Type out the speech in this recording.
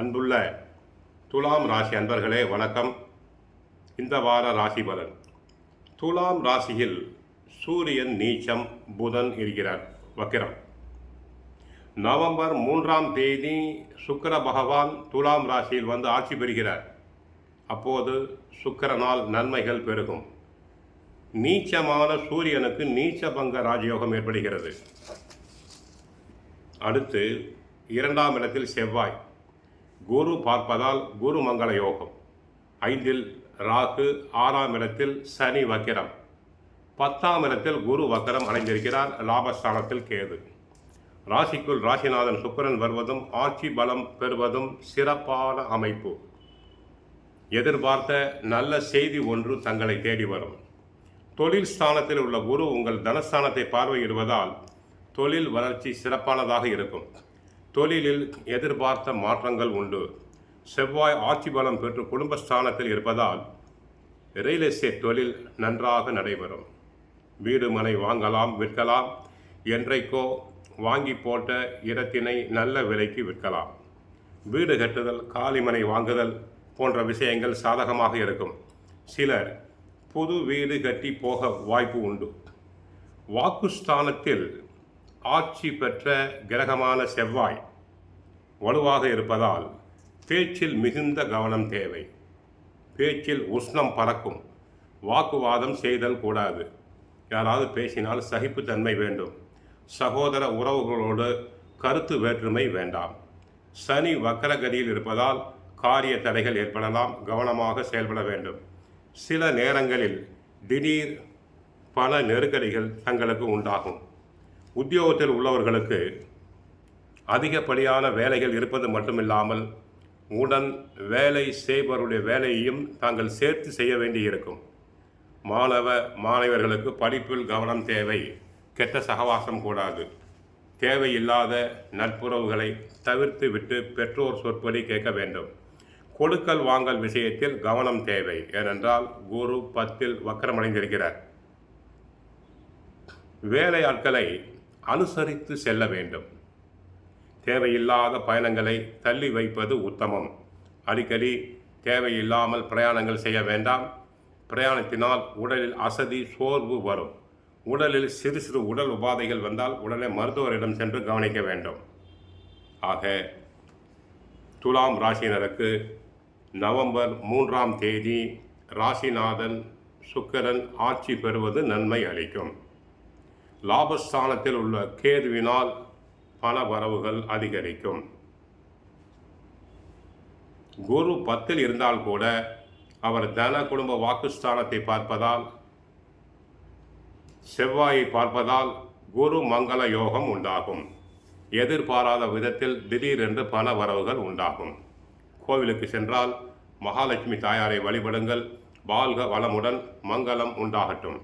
அன்புள்ள துலாம் ராசி அன்பர்களே வணக்கம். இந்த வார ராசி பலன். துலாம் ராசியில் சூரியன் நீச்சம், புதன் இருக்கிறார் வக்கிரம். நவம்பர் 3ஆம் தேதி சுக்கிர பகவான் துலாம் ராசியில் வந்து ஆட்சி பெறுகிறார். அப்போது சுக்கிரனால் நன்மைகள் பெருகும். நீச்சமான சூரியனுக்கு நீச்சபங்க ராஜயோகம் ஏற்படுகிறது. அடுத்து 2ஆம் இடத்தில் செவ்வாய், குரு பார்ப்பதால் குரு மங்கள யோகம். 5இல் ராகு, 6ஆம் இடத்தில் சனி வக்கிரம், 10ஆம் இடத்தில் குரு வக்கரம் அடைந்திருக்கிறார். லாபஸ்தானத்தில் கேது. ராசிக்குள் ராசிநாதன் சுக்கிரன் வருவதும் ஆட்சி பலம் பெறுவதும் சிறப்பான அமைப்பு. எதிர்பார்த்த நல்ல செய்தி ஒன்று தங்களை தேடி வரும். தொழில் ஸ்தானத்தில் உள்ள குரு உங்கள் தனஸ்தானத்தை பார்வையிடுவதால் தொழில் வளர்ச்சி சிறப்பானதாக இருக்கும். தொழிலில் எதிர்பார்த்த மாற்றங்கள் உண்டு. செவ்வாய் ஆட்சி பலம் பெற்று குடும்பஸ்தானத்தில் இருப்பதால் ரியல் எஸ்டேட் தொழில் நன்றாக நடைபெறும். வீடு மனை வாங்கலாம், விற்கலாம். என்றைக்கோ வாங்கி போட்ட இடத்தினை நல்ல விலைக்கு விற்கலாம். வீடு கட்டுதல், காலிமனை வாங்குதல் போன்ற விஷயங்கள் சாதகமாக இருக்கும். சிலர் புது வீடு கட்டி போக வாய்ப்பு உண்டு. வாக்குஸ்தானத்தில் ஆட்சி பெற்ற கிரகமான செவ்வாய் வலுவாக இருப்பதால் பேச்சில் மிகுந்த கவனம் தேவை. பேச்சில் உஷ்ணம் பறக்கும். வாக்குவாதம் செய்தல் கூடாது. யாராவது பேசினால் சகிப்புத்தன்மை வேண்டும். சகோதர உறவுகளோடு கருத்து வேற்றுமை வேண்டாம். சனி வக்கரகதியில் இருப்பதால் காரிய தடைகள் ஏற்படலாம். கவனமாக செயல்பட வேண்டும். சில நேரங்களில் திடீர் பல நெருக்கடிகள் தங்களுக்கு உண்டாகும். உத்தியோகத்தில் உள்ளவர்களுக்கு அதிகப்படியான வேலைகள் இருப்பது மட்டுமில்லாமல் உடன் வேலை செய்பவருடைய வேலையையும் தாங்கள் சேர்த்து செய்ய வேண்டியிருக்கும். மாணவர்களுக்கு படிப்பில் கவனம் தேவை. கெட்ட சகவாசம் கூடாது. தேவையில்லாத நட்புறவுகளை தவிர்த்து விட்டு பெற்றோர் சொற்படி கேட்க வேண்டும். கொடுக்கல் வாங்கல் விஷயத்தில் கவனம் தேவை. ஏனென்றால் குரு 10இல் வக்கரமடைந்திருக்கிறார். வேலையாட்களை அனுசரித்து செல்ல வேண்டும். தேவையில்லாத பயணங்களை தள்ளி வைப்பது உத்தமம். அடிக்கடி தேவையில்லாமல் பிரயாணங்கள் செய்ய வேண்டாம். பிரயாணத்தினால் உடலில் அசதி, சோர்வு வரும். உடலில் சிறு சிறு உடல் உபாதைகள் வந்தால் உடனே மருத்துவரிடம் சென்று கவனிக்க வேண்டும். ஆக துலாம் ராசியினருக்கு நவம்பர் 3ஆம் தேதி ராசிநாதன் சுக்கிரன் ஆட்சி பெறுவது நன்மை அளிக்கும். லாபஸ்தானத்தில் உள்ள கேதுவினால் பண வரவுகள் அதிகரிக்கும். குரு 10இல் இருந்தால் கூட அவர் தன குடும்ப வாக்குஸ்தானத்தை பார்ப்பதால், செவ்வாயை பார்ப்பதால் குரு மங்கள யோகம் உண்டாகும். எதிர்பாராத விதத்தில் திடீரென்று பண வரவுகள் உண்டாகும். கோவிலுக்கு சென்றால் மகாலட்சுமி தாயாரை வழிபடுங்கள். வாழ்க வளமுடன், மங்களம் உண்டாகட்டும்.